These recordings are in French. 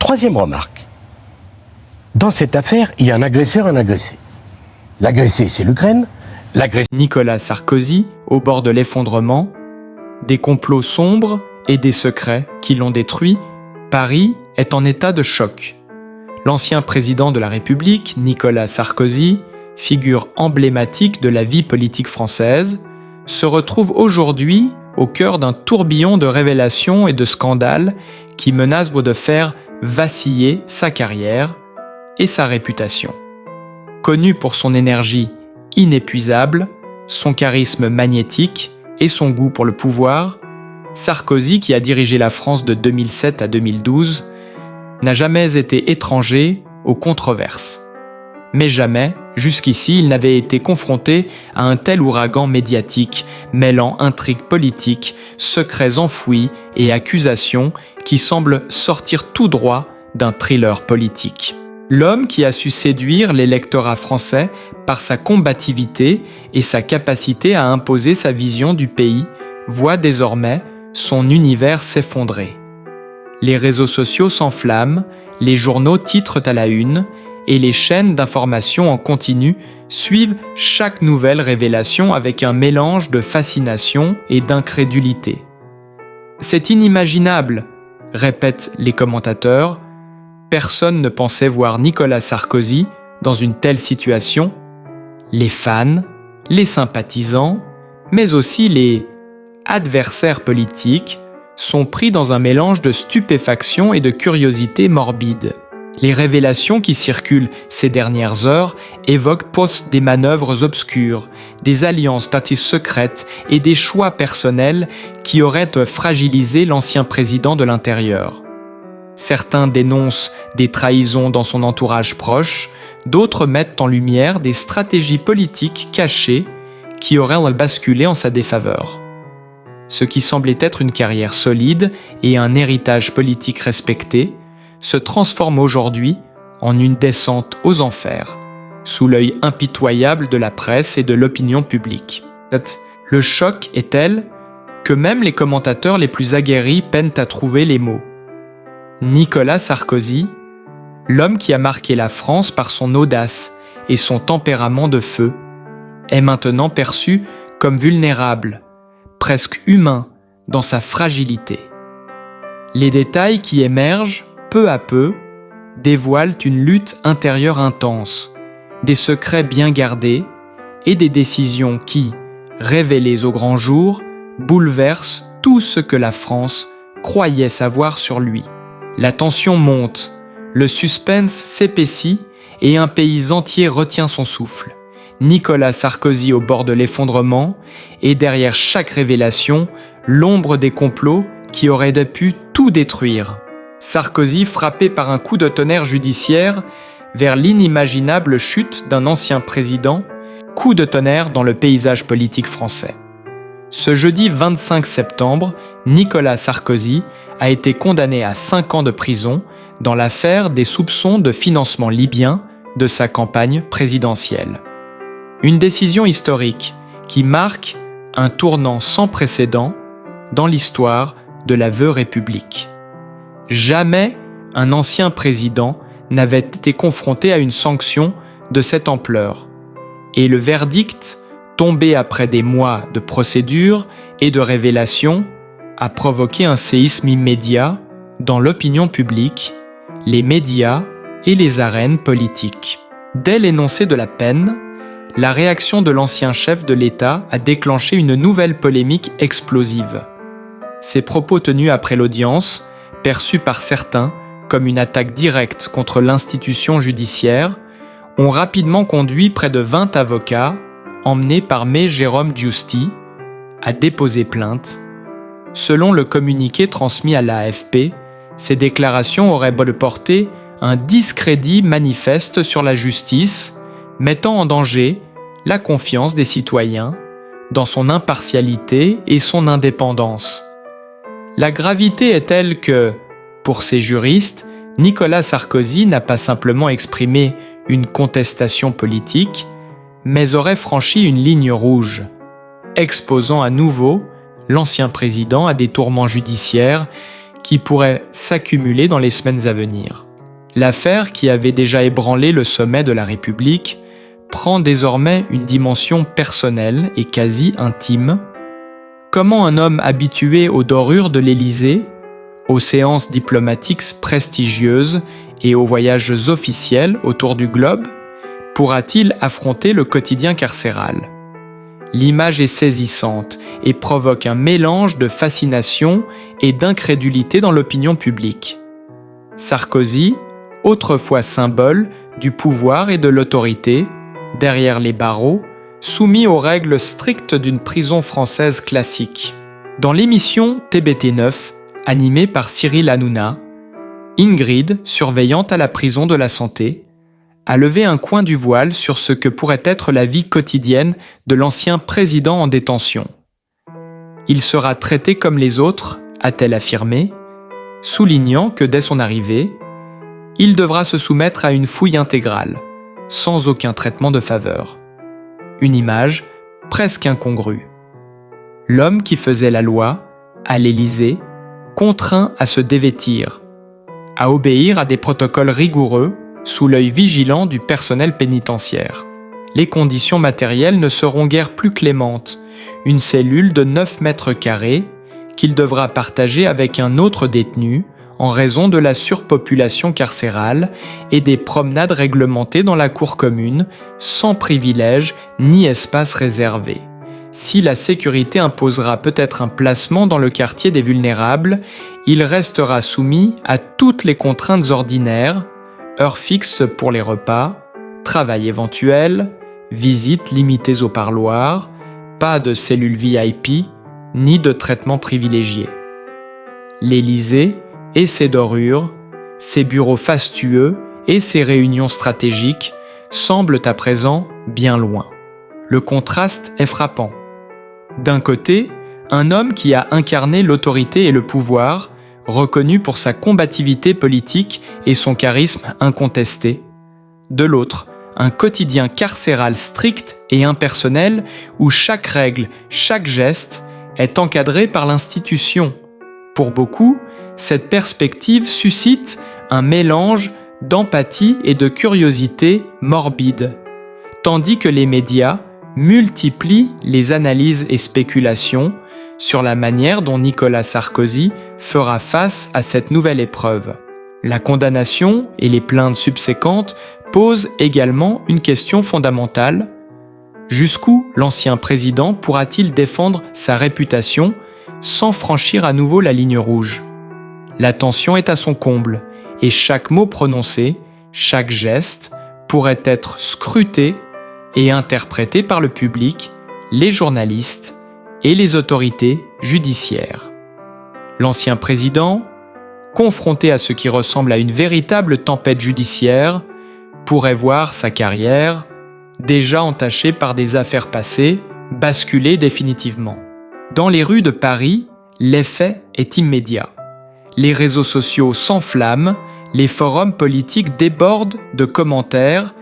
Troisième remarque. Dans cette affaire, il y a un agresseur et un agressé. L'agressé, c'est l'Ukraine. Nicolas Sarkozy, au bord de l'effondrement, des complots sombres et des secrets qui l'ont détruit, Paris est en état de choc. L'ancien président de la République, Nicolas Sarkozy, figure emblématique de la vie politique française, se retrouve aujourd'hui au cœur d'un tourbillon de révélations et de scandales qui menacent de faire vaciller sa carrière et sa réputation. Connu pour son énergie inépuisable, son charisme magnétique et son goût pour le pouvoir, Sarkozy, qui a dirigé la France de 2007 à 2012, n'a jamais été étranger aux controverses. Mais jamais, jusqu'ici, il n'avait été confronté à un tel ouragan médiatique, mêlant intrigues politiques, secrets enfouis et accusations qui semblent sortir tout droit d'un thriller politique. L'homme qui a su séduire l'électorat français par sa combativité et sa capacité à imposer sa vision du pays voit désormais son univers s'effondrer. Les réseaux sociaux s'enflamment, les journaux titrent à la une et les chaînes d'information en continu suivent chaque nouvelle révélation avec un mélange de fascination et d'incrédulité. C'est inimaginable, répètent les commentateurs. Personne ne pensait voir Nicolas Sarkozy dans une telle situation. Les fans, les sympathisants, mais aussi les adversaires politiques sont pris dans un mélange de stupéfaction et de curiosité morbide. Les révélations qui circulent ces dernières heures évoquent des manœuvres obscures, des alliances secrètes et des choix personnels qui auraient fragilisé l'ancien président de l'Intérieur. Certains dénoncent des trahisons dans son entourage proche, d'autres mettent en lumière des stratégies politiques cachées qui auraient basculé en sa défaveur. Ce qui semblait être une carrière solide et un héritage politique respecté se transforme aujourd'hui en une descente aux enfers, sous l'œil impitoyable de la presse et de l'opinion publique. Le choc est tel que même les commentateurs les plus aguerris peinent à trouver les mots. Nicolas Sarkozy, l'homme qui a marqué la France par son audace et son tempérament de feu, est maintenant perçu comme vulnérable, presque humain dans sa fragilité. Les détails qui émergent, peu à peu, dévoilent une lutte intérieure intense, des secrets bien gardés et des décisions qui, révélées au grand jour, bouleversent tout ce que la France croyait savoir sur lui. La tension monte, le suspense s'épaissit et un pays entier retient son souffle. Nicolas Sarkozy au bord de l'effondrement et derrière chaque révélation, l'ombre des complots qui auraient pu tout détruire. Sarkozy frappé par un coup de tonnerre judiciaire vers l'inimaginable chute d'un ancien président, coup de tonnerre dans le paysage politique français. Ce jeudi 25 septembre, Nicolas Sarkozy a été condamné à 5 ans de prison dans l'affaire des soupçons de financement libyen de sa campagne présidentielle. Une décision historique qui marque un tournant sans précédent dans l'histoire de la veuve République. Jamais un ancien président n'avait été confronté à une sanction de cette ampleur. Et le verdict, tombé après des mois de procédures et de révélations, a provoqué un séisme immédiat dans l'opinion publique, les médias et les arènes politiques. Dès l'énoncé de la peine, la réaction de l'ancien chef de l'État a déclenché une nouvelle polémique explosive. Ses propos tenus après l'audience, perçus par certains comme une attaque directe contre l'institution judiciaire, ont rapidement conduit près de 20 avocats, emmenés par Me Jérôme Giusti, à déposer plainte. Selon le communiqué transmis à l'AFP, ces déclarations auraient porté un discrédit manifeste sur la justice, mettant en danger la confiance des citoyens dans son impartialité et son indépendance. La gravité est telle que, pour ces juristes, Nicolas Sarkozy n'a pas simplement exprimé une contestation politique, mais aurait franchi une ligne rouge, exposant à nouveau l'ancien président à des tourments judiciaires qui pourraient s'accumuler dans les semaines à venir. L'affaire, qui avait déjà ébranlé le sommet de la République, prend désormais une dimension personnelle et quasi intime. Comment un homme habitué aux dorures de l'Élysée, aux séances diplomatiques prestigieuses et aux voyages officiels autour du globe, pourra-t-il affronter le quotidien carcéral ? L'image est saisissante et provoque un mélange de fascination et d'incrédulité dans l'opinion publique. Sarkozy, autrefois symbole du pouvoir et de l'autorité, derrière les barreaux, soumis aux règles strictes d'une prison française classique. Dans l'émission TBT9, animée par Cyril Hanouna, Ingrid, surveillante à la prison de la Santé, a levé un coin du voile sur ce que pourrait être la vie quotidienne de l'ancien président en détention. Il sera traité comme les autres, a-t-elle affirmé, soulignant que dès son arrivée, il devra se soumettre à une fouille intégrale, sans aucun traitement de faveur. Une image presque incongrue. L'homme qui faisait la loi, à l'Élysée, contraint à se dévêtir, à obéir à des protocoles rigoureux sous l'œil vigilant du personnel pénitentiaire. Les conditions matérielles ne seront guère plus clémentes. Une cellule de 9 mètres carrés qu'il devra partager avec un autre détenu en raison de la surpopulation carcérale et des promenades réglementées dans la cour commune, sans privilège ni espace réservé. Si la sécurité imposera peut-être un placement dans le quartier des vulnérables, il restera soumis à toutes les contraintes ordinaires, heures fixes pour les repas, travail éventuel, visites limitées au parloir, pas de cellule VIP, ni de traitement privilégié. L'Élysée et ses dorures, ses bureaux fastueux et ses réunions stratégiques semblent à présent bien loin. Le contraste est frappant. D'un côté, un homme qui a incarné l'autorité et le pouvoir, reconnu pour sa combativité politique et son charisme incontesté. De l'autre, un quotidien carcéral strict et impersonnel où chaque règle, chaque geste est encadré par l'institution. Pour beaucoup, cette perspective suscite un mélange d'empathie et de curiosité morbide, tandis que les médias multiplient les analyses et spéculations sur la manière dont Nicolas Sarkozy fera face à cette nouvelle épreuve. La condamnation et les plaintes subséquentes posent également une question fondamentale. Jusqu'où l'ancien président pourra-t-il défendre sa réputation sans franchir à nouveau la ligne rouge ? La tension est à son comble et chaque mot prononcé, chaque geste pourrait être scruté et interprété par le public, les journalistes et les autorités judiciaires. L'ancien président, confronté à ce qui ressemble à une véritable tempête judiciaire, pourrait voir sa carrière, déjà entachée par des affaires passées, basculer définitivement. Dans les rues de Paris, l'effet est immédiat. Les réseaux sociaux s'enflamment, les forums politiques débordent de commentaires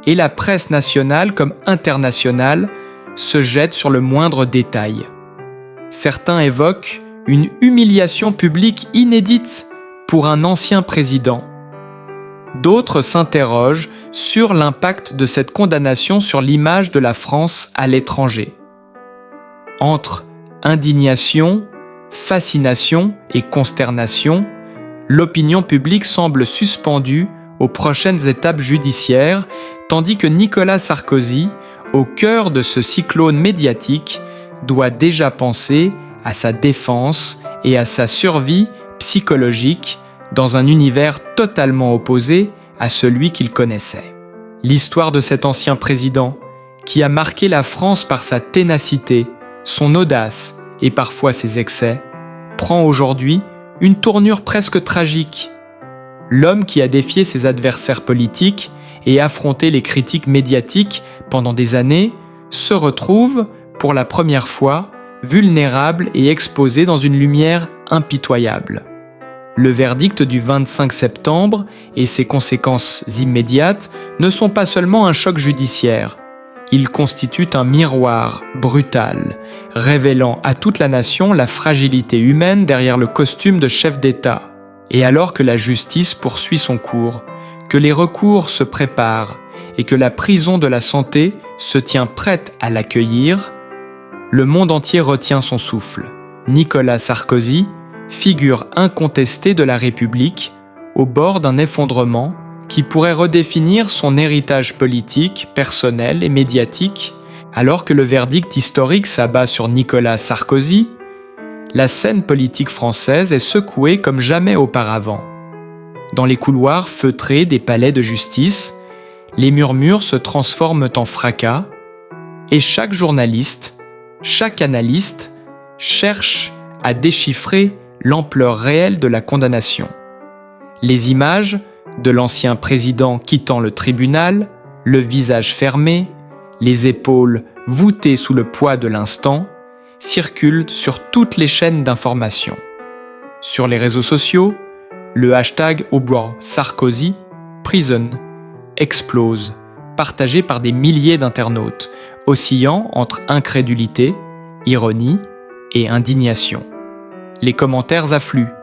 et la presse nationale comme internationale se jette sur le moindre détail. Certains évoquent une humiliation publique inédite pour un ancien président. D'autres s'interrogent sur l'impact de cette condamnation sur l'image de la France à l'étranger. Entre indignation, fascination et consternation, l'opinion publique semble suspendue aux prochaines étapes judiciaires, tandis que Nicolas Sarkozy, au cœur de ce cyclone médiatique, doit déjà penser à sa défense et à sa survie psychologique dans un univers totalement opposé à celui qu'il connaissait. L'histoire de cet ancien président, qui a marqué la France par sa ténacité, son audace et parfois ses excès, prend aujourd'hui une tournure presque tragique. L'homme qui a défié ses adversaires politiques et affronté les critiques médiatiques pendant des années se retrouve, pour la première fois, vulnérable et exposé dans une lumière impitoyable. Le verdict du 25 septembre et ses conséquences immédiates ne sont pas seulement un choc judiciaire. il constitue un miroir brutal, révélant à toute la nation la fragilité humaine derrière le costume de chef d'État. Et alors que la justice poursuit son cours, que les recours se préparent et que la prison de la santé se tient prête à l'accueillir, le monde entier retient son souffle. Nicolas Sarkozy, figure incontestée de la République, au bord d'un effondrement qui pourrait redéfinir son héritage politique, personnel et médiatique, alors que le verdict historique s'abat sur Nicolas Sarkozy, la scène politique française est secouée comme jamais auparavant. Dans les couloirs feutrés des palais de justice, les murmures se transforment en fracas, et chaque journaliste, chaque analyste, cherche à déchiffrer l'ampleur réelle de la condamnation. Les images de l'ancien président quittant le tribunal, le visage fermé, les épaules voûtées sous le poids de l'instant, circulent sur toutes les chaînes d'information. Sur les réseaux sociaux, le hashtag #Sarkozy Prison explose, partagé par des milliers d'internautes, oscillant entre incrédulité, ironie et indignation. Les commentaires affluent.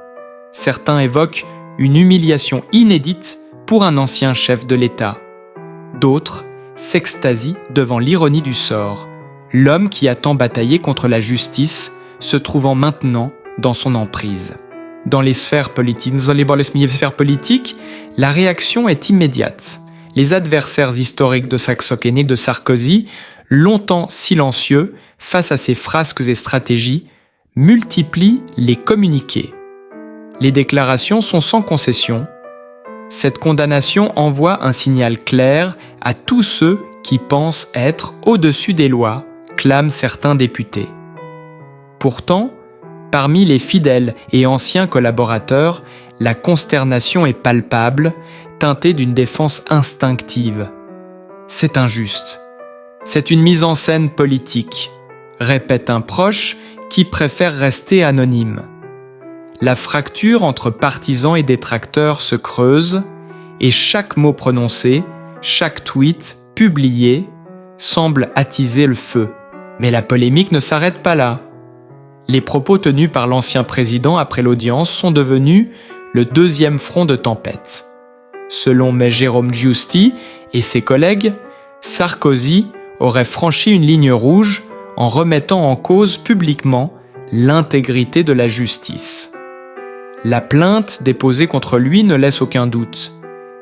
Certains évoquent une humiliation inédite pour un ancien chef de l'État. D'autres s'extasient devant l'ironie du sort, l'homme qui a tant bataillé contre la justice se trouvant maintenant dans son emprise. Dans les sphères politiques, la réaction est immédiate. Les adversaires historiques de Sarkozy, longtemps silencieux face à ses frasques et stratégies, multiplient les communiqués. Les déclarations sont sans concession. Cette condamnation envoie un signal clair à tous ceux qui pensent être au-dessus des lois, clament certains députés. Pourtant, parmi les fidèles et anciens collaborateurs, la consternation est palpable, teintée d'une défense instinctive. C'est injuste. C'est une mise en scène politique, répète un proche qui préfère rester anonyme. La fracture entre partisans et détracteurs se creuse et chaque mot prononcé, chaque tweet publié semble attiser le feu. Mais la polémique ne s'arrête pas là. Les propos tenus par l'ancien président après l'audience sont devenus le deuxième front de tempête. Selon M. Jérôme Giusti et ses collègues, Sarkozy aurait franchi une ligne rouge en remettant en cause publiquement l'intégrité de la justice. La plainte déposée contre lui ne laisse aucun doute.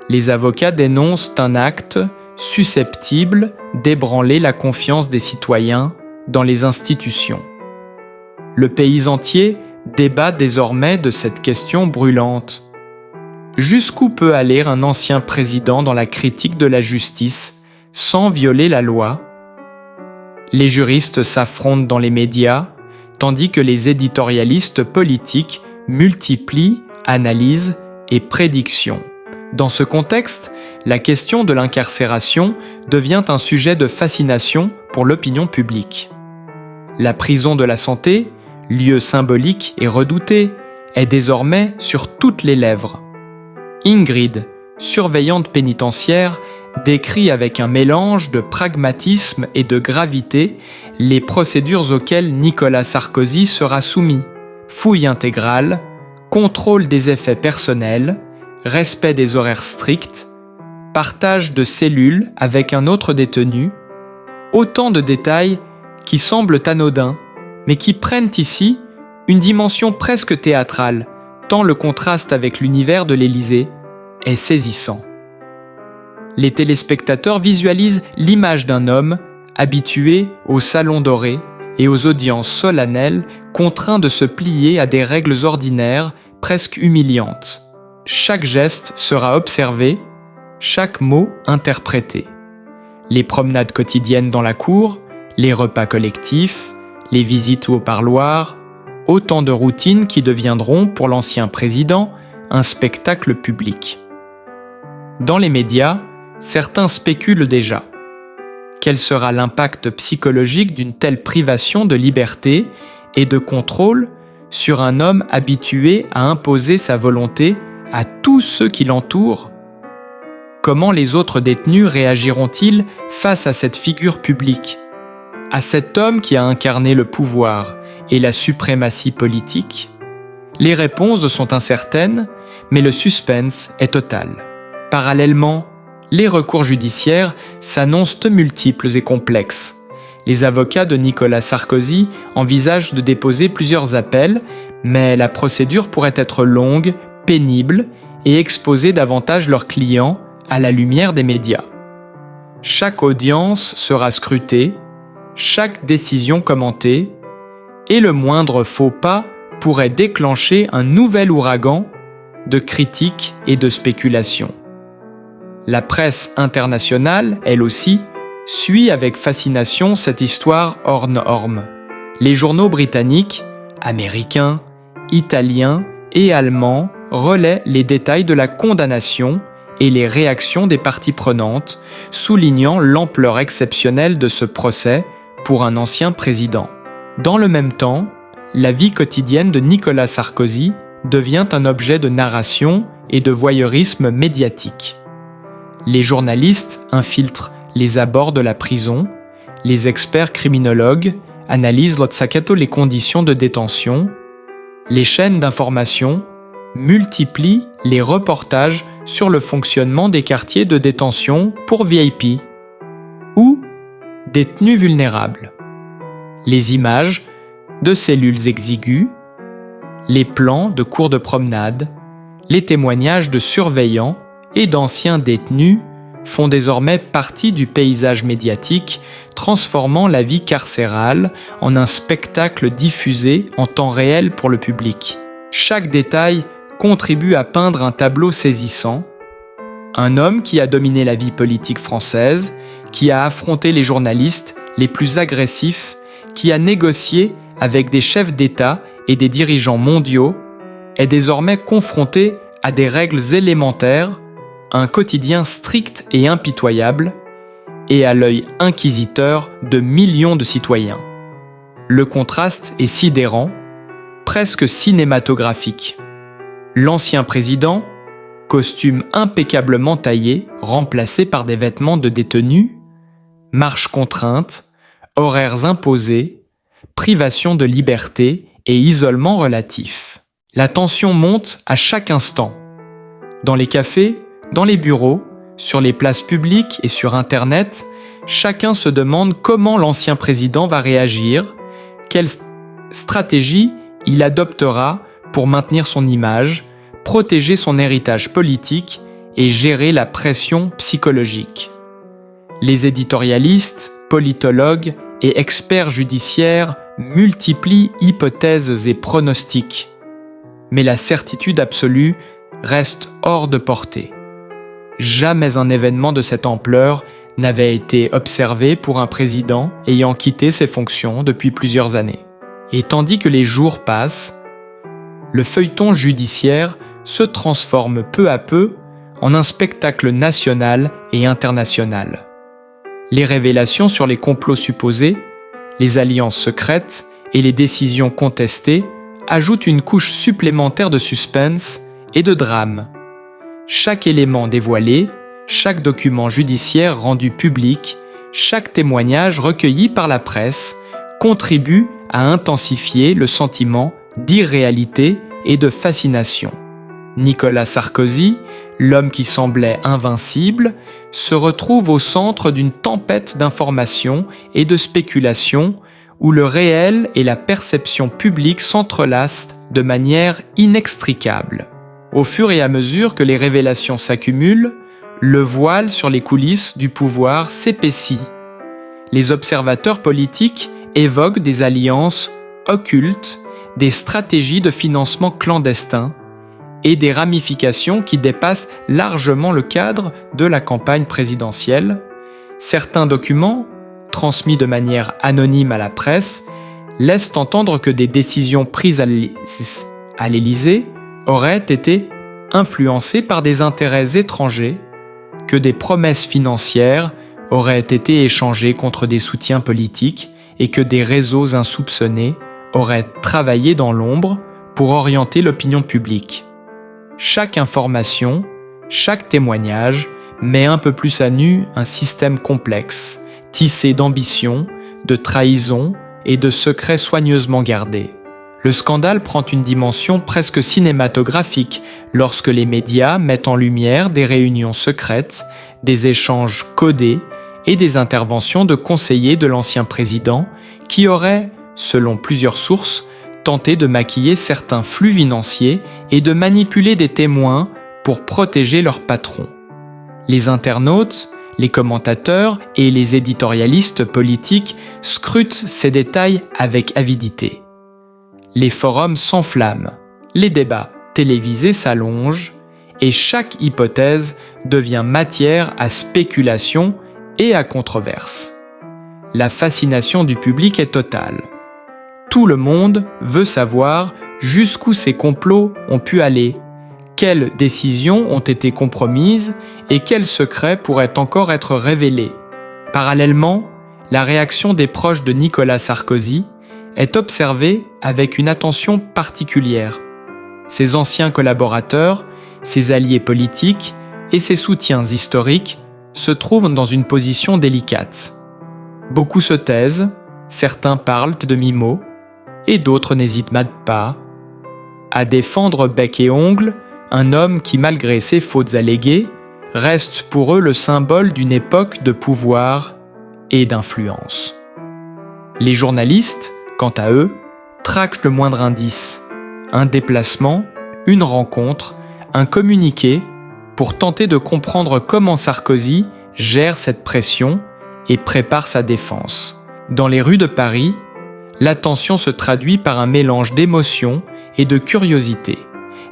Les avocats dénoncent un acte susceptible d'ébranler la confiance des citoyens dans les institutions. Le pays entier débat désormais de cette question brûlante. Jusqu'où peut aller un ancien président dans la critique de la justice sans violer la loi ? Les juristes s'affrontent dans les médias, tandis que les éditorialistes politiques multiplient analyses et prédictions. Dans ce contexte, la question de l'incarcération devient un sujet de fascination pour l'opinion publique. La prison de la santé, lieu symbolique et redouté, est désormais sur toutes les lèvres. Ingrid, surveillante pénitentiaire, décrit avec un mélange de pragmatisme et de gravité les procédures auxquelles Nicolas Sarkozy sera soumis. Fouille intégrale, contrôle des effets personnels, respect des horaires stricts, partage de cellules avec un autre détenu, autant de détails qui semblent anodins, mais qui prennent ici une dimension presque théâtrale, tant le contraste avec l'univers de l'Élysée est saisissant. Les téléspectateurs visualisent l'image d'un homme habitué au salon doré et aux audiences solennelles, contraint de se plier à des règles ordinaires presque humiliantes. Chaque geste sera observé, chaque mot interprété. Les promenades quotidiennes dans la cour, les repas collectifs, les visites au parloir, autant de routines qui deviendront pour l'ancien président un spectacle public. Dans les médias, certains spéculent déjà. Quel sera l'impact psychologique d'une telle privation de liberté et de contrôle sur un homme habitué à imposer sa volonté à tous ceux qui l'entourent ? Comment les autres détenus réagiront-ils face à cette figure publique, à cet homme qui a incarné le pouvoir et la suprématie politique? Les réponses sont incertaines, mais le suspense est total. Parallèlement, les recours judiciaires s'annoncent multiples et complexes. Les avocats de Nicolas Sarkozy envisagent de déposer plusieurs appels, mais la procédure pourrait être longue, pénible et exposer davantage leurs clients à la lumière des médias. Chaque audience sera scrutée, chaque décision commentée, et le moindre faux pas pourrait déclencher un nouvel ouragan de critiques et de spéculations. La presse internationale, elle aussi, suit avec fascination cette histoire hors norme. Les journaux britanniques, américains, italiens et allemands relaient les détails de la condamnation et les réactions des parties prenantes, soulignant l'ampleur exceptionnelle de ce procès pour un ancien président. Dans le même temps, la vie quotidienne de Nicolas Sarkozy devient un objet de narration et de voyeurisme médiatique. Les journalistes infiltrent les abords de la prison, les experts criminologues analysent les conditions de détention, les chaînes d'information multiplient les reportages sur le fonctionnement des quartiers de détention pour VIP ou détenus vulnérables. Les images de cellules exiguës, les plans de cours de promenade, les témoignages de surveillants et d'anciens détenus font désormais partie du paysage médiatique, transformant la vie carcérale en un spectacle diffusé en temps réel pour le public. Chaque détail contribue à peindre un tableau saisissant. Un homme qui a dominé la vie politique française, qui a affronté les journalistes les plus agressifs, qui a négocié avec des chefs d'État et des dirigeants mondiaux, est désormais confronté à des règles élémentaires, un quotidien strict et impitoyable, et à l'œil inquisiteur de millions de citoyens. Le contraste est sidérant, presque cinématographique. L'ancien président, costume impeccablement taillé, remplacé par des vêtements de détenu, marches contraintes, horaires imposés, privation de liberté et isolement relatif. La tension monte à chaque instant. Dans les cafés, dans les bureaux, sur les places publiques et sur Internet, chacun se demande comment l'ancien président va réagir, quelle stratégie il adoptera pour maintenir son image, protéger son héritage politique et gérer la pression psychologique. Les éditorialistes, politologues et experts judiciaires multiplient hypothèses et pronostics. Mais la certitude absolue reste hors de portée. Jamais un événement de cette ampleur n'avait été observé pour un président ayant quitté ses fonctions depuis plusieurs années. Et tandis que les jours passent, le feuilleton judiciaire se transforme peu à peu en un spectacle national et international. Les révélations sur les complots supposés, les alliances secrètes et les décisions contestées ajoutent une couche supplémentaire de suspense et de drame. Chaque élément dévoilé, chaque document judiciaire rendu public, chaque témoignage recueilli par la presse contribue à intensifier le sentiment d'irréalité et de fascination. Nicolas Sarkozy, l'homme qui semblait invincible, se retrouve au centre d'une tempête d'informations et de spéculations où le réel et la perception publique s'entrelacent de manière inextricable. Au fur et à mesure que les révélations s'accumulent, le voile sur les coulisses du pouvoir s'épaissit. Les observateurs politiques évoquent des alliances occultes, des stratégies de financement clandestin et des ramifications qui dépassent largement le cadre de la campagne présidentielle. Certains documents, transmis de manière anonyme à la presse, laissent entendre que des décisions prises à l'Élysée auraient été influencées par des intérêts étrangers, que des promesses financières auraient été échangées contre des soutiens politiques et que des réseaux insoupçonnés auraient travaillé dans l'ombre pour orienter l'opinion publique. Chaque information, chaque témoignage met un peu plus à nu un système complexe, tissé d'ambition, de trahison et de secrets soigneusement gardés. Le scandale prend une dimension presque cinématographique lorsque les médias mettent en lumière des réunions secrètes, des échanges codés et des interventions de conseillers de l'ancien président qui auraient, selon plusieurs sources, tenté de maquiller certains flux financiers et de manipuler des témoins pour protéger leur patron. Les internautes, les commentateurs et les éditorialistes politiques scrutent ces détails avec avidité. Les forums s'enflamment, les débats télévisés s'allongent et chaque hypothèse devient matière à spéculation et à controverse. La fascination du public est totale. Tout le monde veut savoir jusqu'où ces complots ont pu aller, quelles décisions ont été compromises et quels secrets pourraient encore être révélés. Parallèlement, la réaction des proches de Nicolas Sarkozy est observée avec une attention particulière. Ses anciens collaborateurs, ses alliés politiques et ses soutiens historiques se trouvent dans une position délicate. Beaucoup se taisent, certains parlent de demi-mot, et d'autres n'hésitent même pas à défendre bec et ongles un homme qui, malgré ses fautes alléguées, reste pour eux le symbole d'une époque de pouvoir et d'influence. Les journalistes, quant à eux, traquent le moindre indice, un déplacement, une rencontre, un communiqué, pour tenter de comprendre comment Sarkozy gère cette pression et prépare sa défense. Dans les rues de Paris, l'attention se traduit par un mélange d'émotion et de curiosité.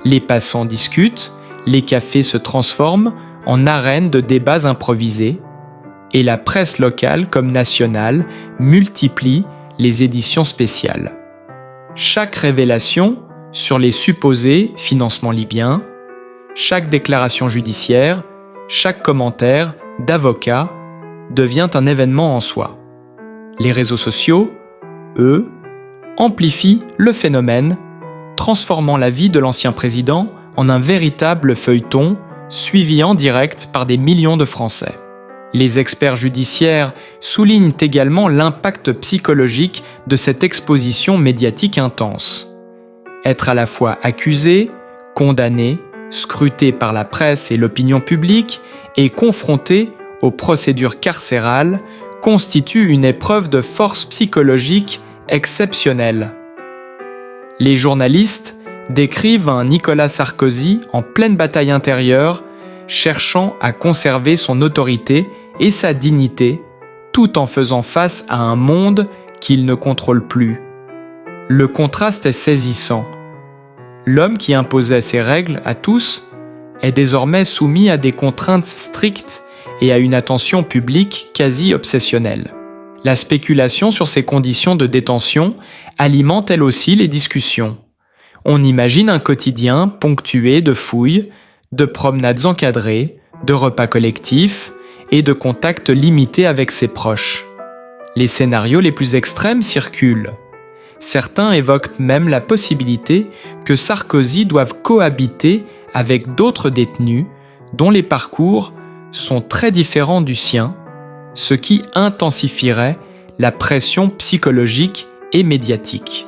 Les passants discutent, les cafés se transforment en arènes de débats improvisés, et la presse locale comme nationale multiplie les éditions spéciales. Chaque révélation sur les supposés financements libyens, chaque déclaration judiciaire, chaque commentaire d'avocat devient un événement en soi. Les réseaux sociaux, eux, amplifient le phénomène, transformant la vie de l'ancien président en un véritable feuilleton suivi en direct par des millions de Français. Les experts judiciaires soulignent également l'impact psychologique de cette exposition médiatique intense. Être à la fois accusé, condamné, scruté par la presse et l'opinion publique et confronté aux procédures carcérales constitue une épreuve de force psychologique exceptionnelle. Les journalistes décrivent un Nicolas Sarkozy en pleine bataille intérieure, cherchant à conserver son autorité et sa dignité, tout en faisant face à un monde qu'il ne contrôle plus. Le contraste est saisissant. L'homme qui imposait ses règles à tous est désormais soumis à des contraintes strictes et à une attention publique quasi obsessionnelle. La spéculation sur ses conditions de détention alimente elle aussi les discussions. On imagine un quotidien ponctué de fouilles, de promenades encadrées, de repas collectifs et de contacts limités avec ses proches. Les scénarios les plus extrêmes circulent. Certains évoquent même la possibilité que Sarkozy doive cohabiter avec d'autres détenus dont les parcours sont très différents du sien, ce qui intensifierait la pression psychologique et médiatique.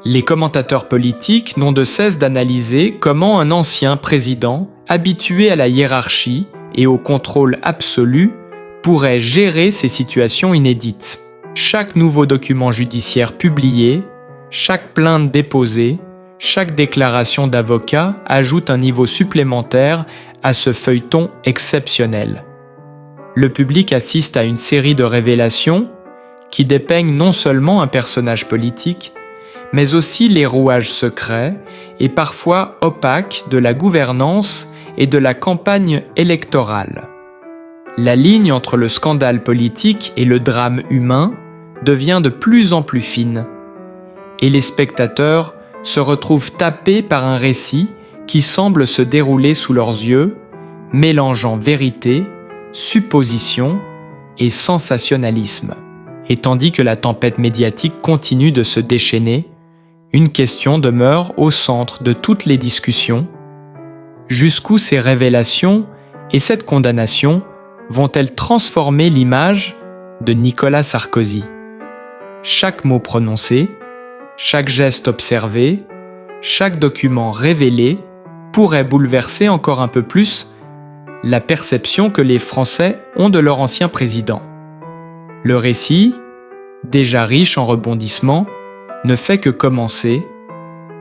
Les commentateurs politiques n'ont de cesse d'analyser comment un ancien président, habitué à la hiérarchie et au contrôle absolu, pourrait gérer ces situations inédites. Chaque nouveau document judiciaire publié, chaque plainte déposée, chaque déclaration d'avocat ajoute un niveau supplémentaire à ce feuilleton exceptionnel. Le public assiste à une série de révélations qui dépeignent non seulement un personnage politique, mais aussi les rouages secrets et parfois opaques de la gouvernance et de la campagne électorale. La ligne entre le scandale politique et le drame humain devient de plus en plus fine, et les spectateurs se retrouvent tapés par un récit qui semble se dérouler sous leurs yeux, mélangeant vérité, supposition et sensationnalisme. Et tandis que la tempête médiatique continue de se déchaîner, une question demeure au centre de toutes les discussions. Jusqu'où ces révélations Et cette condamnation vont-elles transformer l'image de Nicolas Sarkozy? Chaque mot prononcé, chaque geste observé, chaque document révélé pourrait bouleverser encore un peu plus la perception que les Français ont de leur ancien président. Le récit, déjà riche en rebondissements, ne fait que commencer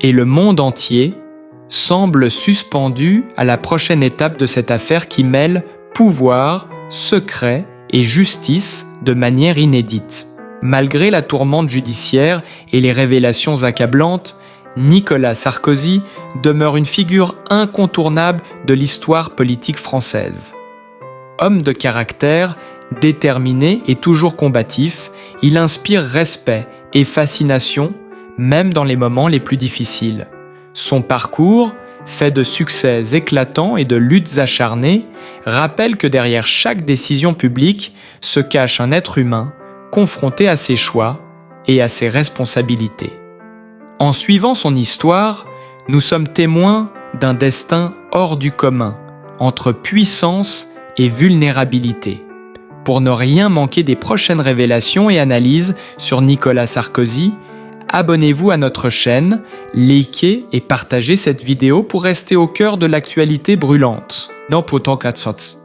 et le monde entier semble suspendu à la prochaine étape de cette affaire qui mêle pouvoir, secret et justice de manière inédite. Malgré la tourmente judiciaire et les révélations accablantes, Nicolas Sarkozy demeure une figure incontournable de l'histoire politique française. Homme de caractère, déterminé et toujours combatif, il inspire respect et fascination, même dans les moments les plus difficiles. Son parcours, fait de succès éclatants et de luttes acharnées, rappelle que derrière chaque décision publique se cache un être humain confronté à ses choix et à ses responsabilités. En suivant son histoire, nous sommes témoins d'un destin hors du commun, entre puissance et vulnérabilité. Pour ne rien manquer des prochaines révélations et analyses sur Nicolas Sarkozy, abonnez-vous à notre chaîne, likez et partagez cette vidéo pour rester au cœur de l'actualité brûlante. No puto katsot.